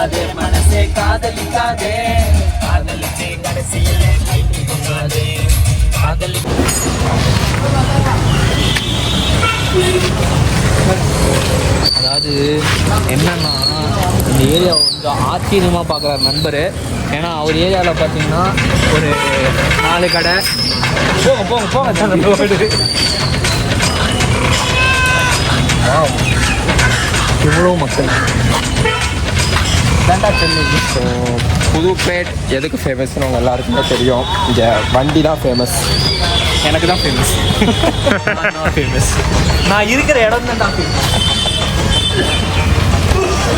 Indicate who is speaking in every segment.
Speaker 1: போகாதே மனசே காதலிக்காதே காதலிச்சே கடைசியில் கைக்கு போகாதே காதலி. அதாவது என்னன்னா இந்த ஏரியாவை கொஞ்சம் ஆச்சரியமாக பார்க்குறாரு நண்பர். ஏன்னா அவர் ஏரியாவில் பார்த்தீங்கன்னா ஒரு 4 கடை. போங்க போங்க போங்க. இவ்வளோ மக்கள்
Speaker 2: ஸோ புதுப்பேட் எதுக்கு ஃபேமஸ்னு அவங்க எல்லாருக்குமே தெரியும். இங்கே வண்டி தான் ஃபேமஸ்.
Speaker 1: எனக்கு தான் ஃபேமஸ். நான் இருக்கிற இடம் தான் ஃபேமஸ்.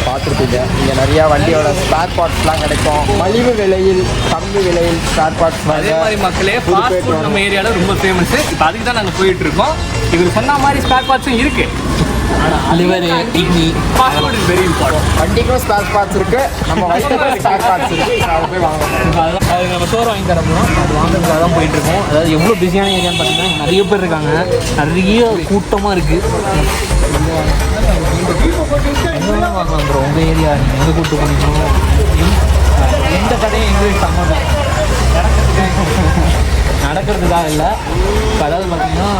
Speaker 2: பார்த்துருப்பீங்க இங்கே நிறையா வண்டியோட ஸ்பேர் பார்ட்ஸ்லாம் கிடைக்கும். மலிவு விலையில் கம்மி விலையில் ஸ்பேர் பார்ட்ஸ்.
Speaker 1: அதே மாதிரி மக்களே ஃபாஸ்ட் ஃபுட் நம்ம ஏரியாவில் ரொம்ப ஃபேமஸ். இப்போ அதுக்கு தான் நாங்கள் போயிட்டு இருக்கோம். இவர் சொன்ன மாதிரி ஸ்பேர் பார்ட்ஸும் இருக்குது. Liver kidney fast food is very important.
Speaker 2: வண்டிக்கும் ஸ்பேர் பார்ட்ஸ் இருக்குது, நம்ம வண்டிக்கும் ஸ்பேர் பார்ட்ஸ் இருக்குது. அதை போய் வாங்கணும்.
Speaker 1: அது நம்ம சோறு வாங்கி தரப்போம். அது வாங்குறதுக்காக தான் போயிட்டு இருக்கோம். அதாவது எவ்வளோ பிஸியான ஏரியான்னு பார்த்தீங்கன்னா நிறைய பேர் இருக்காங்க, நிறைய கூட்டமாக இருக்குது. எங்கே பார்க்கலாம் ப்ரோ உங்கள் ஏரியா நீங்கள் எங்கே கூப்பிட்டு பண்ணிக்கணும். எந்த கடையும் எங்களுக்கு சம்மந்தம் நடக்கிறதுக்காக இல்லை. அதாவது பார்த்தீங்கன்னா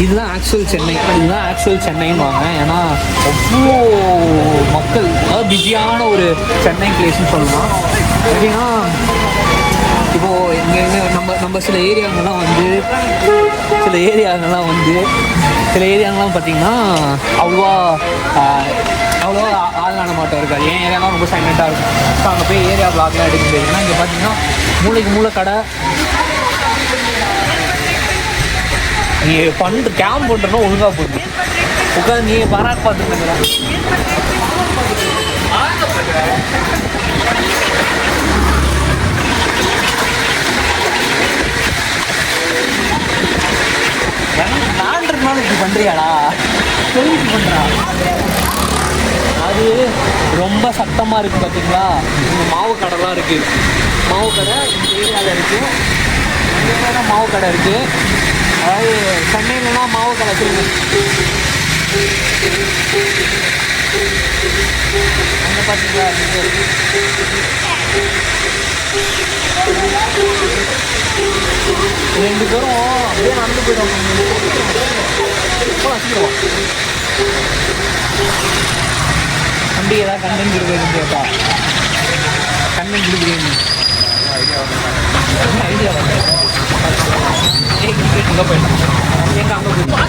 Speaker 1: இதுதான் ஆக்சுவல் சென்னை, இதுதான் ஆக்சுவல் சென்னைன்னு வாங்க. ஏன்னா அவ்வளோ மக்கள், அதாவது பிஸியான ஒரு சென்னை பிளேஸ்ன்னு சொல்லலாம். எப்படின்னா இப்போது இங்கே நம்ம சில ஏரியாங்கள்லாம் பார்த்திங்கன்னா அவ்வளோவா ஆள் நடமாட்டம் இருக்காது. என் ஏரியாலாம் ரொம்ப சைலண்ட்டாக இருக்கும். ஸோ அங்கே போய் ஏரியா பிளாக்லாம் எடுக்க முடியாது. ஏன்னா இங்கே பார்த்தீங்கன்னா மூளைக்கு மூளை கடை. நீ கேம்ப் பண்ணுறோன்னா ஒழுங்காக போட்டு உட்காந்து நீ பராக் பார்த்துருந்தீங்களா? நான்றதுனால இப்படி பண்ணுறியாடா? சொல்லிட்டு பண்ணுறா. அது ரொம்ப சத்தமாக இருக்குது பார்த்தீங்களா? இங்கே மாவு கடைலாம் இருக்குது. மாவு கடை இந்த ஏரியாவில் இருக்குது. இந்த மாவு கடை இருக்குது. அதாவது சென்னையிலலாம் மாவு கடை இருக்குது. அங்கே பார்த்தீங்களா? 2 பேரும் அப்படியே நடந்து போயிடுவாங்க. வச்சுக்கிடுவோம். தம்பி ஏதாவது கண்டென்ட் கொடுக்குறதுன்னு கேட்டா கண்டென்ட் கொடுக்குறீங்க ஐடியா வந்து எங்கே போயிட்டோம். எங்கே அங்கே போயிட்டோம்.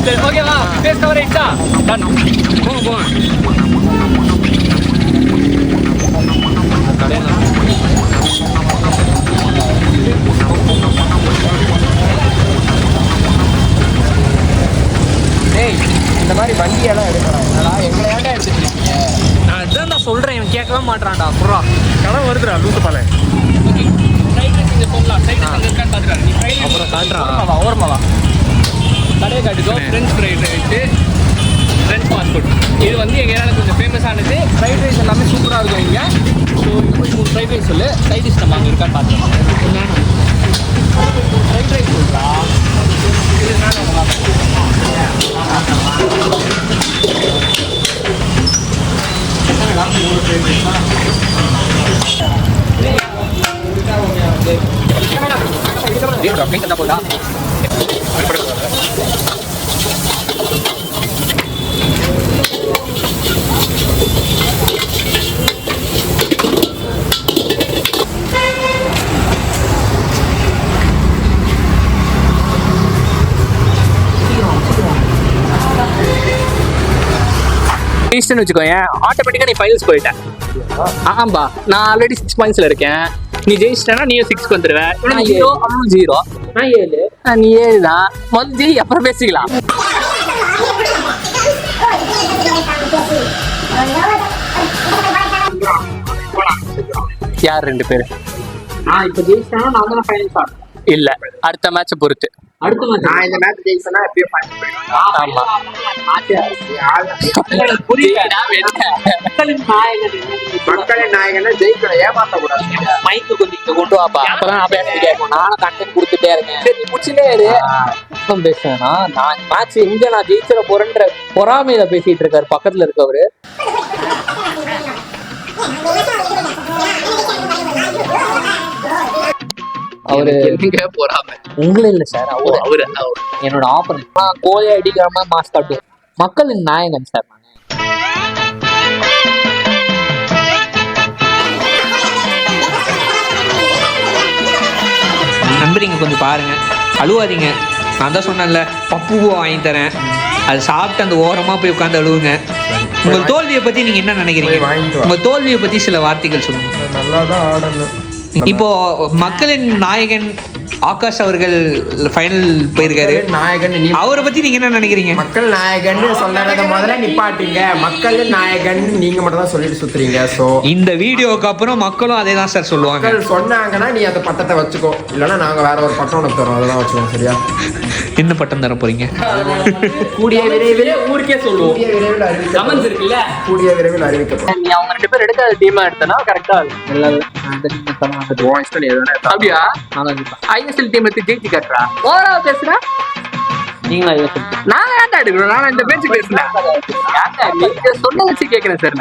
Speaker 1: சரி ஓகேவா? பேச கவரேஜா டன். போங்க
Speaker 2: ஏய் இந்த மாதிரி வண்டியெல்லாம் எடுக்கலாம். எங்களை ஏன்டா எடுத்துட்டு இருக்கீங்க?
Speaker 1: நான் அதுதான் நான் சொல்கிறேன். இவன் கேட்கவே மாட்டான்டா. புறா கடை வருதுடா லூசு பாலை. அப்புறம் காட்டுறான் ஓரமாவா கடையை காட்டுக்கோ. Friends fried rice, friends fast food. இது வந்து எங்கள் ஏரியாவில் கொஞ்சம் ஃபேமஸானது. ஃப்ரைட் ரைஸ் எல்லாமே சூப்பராக இருக்கும் இங்கே. ஸோ இங்கே போய் 3 ஃப்ரைட் ரைஸ் சொல்லு. சைட் டிஷ் நம்ம அங்கே இருக்கான்னு பார்த்துக்கலாம். ஃப்ரைட் ரைஸ் சொல்கிறா போதா வச்சுக்கோங்க. ஆட்டோமேட்டிக்கா நீ ஃபைனல்ஸ் போயிட்டேன். ஆமாம்பா நான் ஆல்ரெடி 6 பாயிண்ட்ஸ்ல இருக்கேன். நீ ஜெயிச்சிட்டேன்னா நீ 6 வந்துடுவேன். 0 அவனும் 0. நான் 7. நீ 7 தான். வந்து அப்புறம் பேசிக்கலாம். யார் 2 பேர்? நான் இப்போ ஜெயிச்சிட்டேன்னா நான் தான் ஃபைனல்ஸ் ஆடுறேன். இல்ல அடுத்த மேட்சை பொறுத்து. அடுத்த மேட்ச்
Speaker 2: நான் இந்த மேட்ச் ஜெயிச்சேன்னா எப்படியோ ஃபைனல் போயிடுவேன்.
Speaker 1: ஆமா
Speaker 2: மக்களின் நாயகனை ஜெயிக்கணும், ஏமாத்தக்கூடாது.
Speaker 1: மைக்கு கொஞ்சம் கொண்டு வாப்பா. அப்பதான் கேட்கும். நானும் கண்டென்ட் கொடுத்துட்டே இருக்கேன். சரி நீ முடிச்சுட்டே இரு.
Speaker 3: பேசுவேன்னா நான் மேட்ச் எங்க நான் ஜெயிச்சிட போறேன்ற பொறாமையில பேசிட்டு இருக்காரு பக்கத்துல இருக்கவரு. அவரு
Speaker 1: பொறாம
Speaker 3: உங்களே இல்ல சார், அவரு என்னோட ஆப்போனன்ட். நான் கோழி அடிக்காம மாஸ் காட்டுவேன். மக்களின் நாயகன் சார் நானு.
Speaker 4: நம்புறீங்க கொஞ்சம் பாருங்க, அழுவாதீங்க. நான் தான் சொன்னேன்ல பப்புவை வாங்கி தரேன், அது சாப்பிட்டு அந்த ஓரமா போய் உட்காந்து அழுவுங்க. உங்கள் தோல்வியை பத்தி நீங்க என்ன நினைக்கிறீங்க? உங்க தோல்வியை பத்தி சில வார்த்தைகள் சொல்லுங்க.
Speaker 2: நல்லா தான் ஆடணும்.
Speaker 4: இப்போ மக்களின் நாயகன் ஆகாஷ் அவர்கள் ஃபைனல் போயிருக்காரு.
Speaker 2: நாயகன்
Speaker 4: அவரை பத்தி நீங்க என்ன நினைக்கிறீங்க?
Speaker 2: மக்கள் நாயகன் சொன்னதை முதல்ல நிப்பாட்டுங்க. மக்கள் நாயகன் நீங்க மட்டும் தான் சொல்லிட்டு சுத்துறீங்க. சோ
Speaker 4: இந்த வீடியோக்கு அப்புறம் மக்களும் அதே தான் சார் சொல்லுவாங்க.
Speaker 2: மக்கள் சொன்னாங்கன்னா நீ அந்த பட்டத்தை வச்சுக்கோ, இல்லைன்னா நாங்க வேற ஒரு பட்டம் உனக்கு தரோம், அதெல்லாம் வச்சுக்கோ. சரியா?
Speaker 4: என்ன பட்டம் தர போறீங்க?
Speaker 2: கூடிய விரைவில்
Speaker 1: ஊருக்கே சொல்லுவோம்.
Speaker 2: கூடிய விரைவில் அறிவிக்கப்படும்.
Speaker 1: கமெண்ட்ஸ் இருக்குல்ல,
Speaker 2: கூடிய விரைவில் அறிவிக்கப்படும்.
Speaker 3: நீ அவங்க 2 பேர் எடுக்காத டீமா எடுத்தனா கரெக்டா இருக்கும். இல்ல
Speaker 1: அப்படியா? ஐஎஸ்எல் டீம் எடுத்து ஜெயிச்சு காட்டுறா. ஓவரா பேசுறா.
Speaker 3: நீங்களா
Speaker 1: நான் ஏன்டா எடுக்கிறோம்? நான் இந்த பேச்சு பேசுறேன். நீங்க சொன்ன வச்சு கேட்கிறேன் சார்.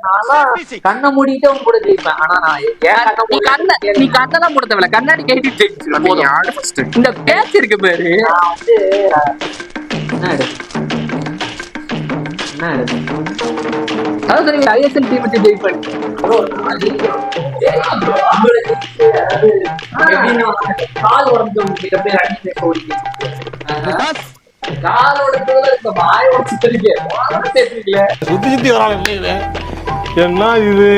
Speaker 3: நான்லாம் கண்ணை மூடிட்டு உங்க கூட ஜெயிப்பேன். ஆனா நான்
Speaker 1: நீ கண்ணெல்லாம் போட தேவையில்ல, கண்ணாடி கைட்டு ஜெயிச்சு. இந்த பேச்சு இருக்கு பேரு.
Speaker 3: நான் வந்து என்ன எடுப்பேன்
Speaker 1: அதாவது நீங்க ஐஎஸ்எல் டீம் வச்சு ஜெயிப்பேன்.
Speaker 3: கால் உடம்பு கிட்ட போய் அடிச்சு கால் உடம்பு வாய் உடச்சு
Speaker 5: சுத்தி சுத்தி வராங்க. என்ன இது?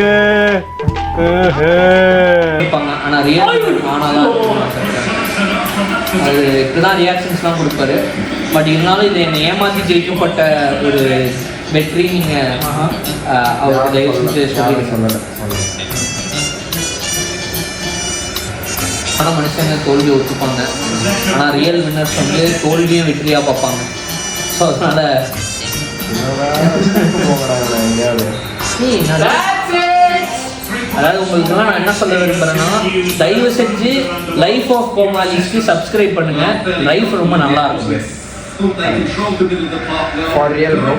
Speaker 4: ஆனா ரியல் ஆனாதான் அது இப்படிதான் ரியாக்ஷன்ஸ்லாம் கொடுப்பாரு. பட் இருந்தாலும் இது என்னை ஏமாற்றி ஜெயிக்கப்பட்ட ஒரு வெற்றி. நீங்க அவருக்கு தயவு செஞ்சு சொல்லி ஆனால் மனுஷங்க தோல்வியை ஒத்துப்பாங்க. ஆனால் ரியல் வின்னர்ஸ் வந்து தோல்வியும் வெற்றியாக பார்ப்பாங்க. ஸோ அதனால அதாவது உங்களுக்குலாம் நான் என்ன சொல்ல விரும்புகிறேன்னா, தயவு செஞ்சு லைஃப் ஆஃப் கோமாளிஸ்க்கு சப்ஸ்கிரைப் பண்ணுங்க. லைஃப் ரொம்ப நல்லா இருக்கும்.
Speaker 2: For real bro.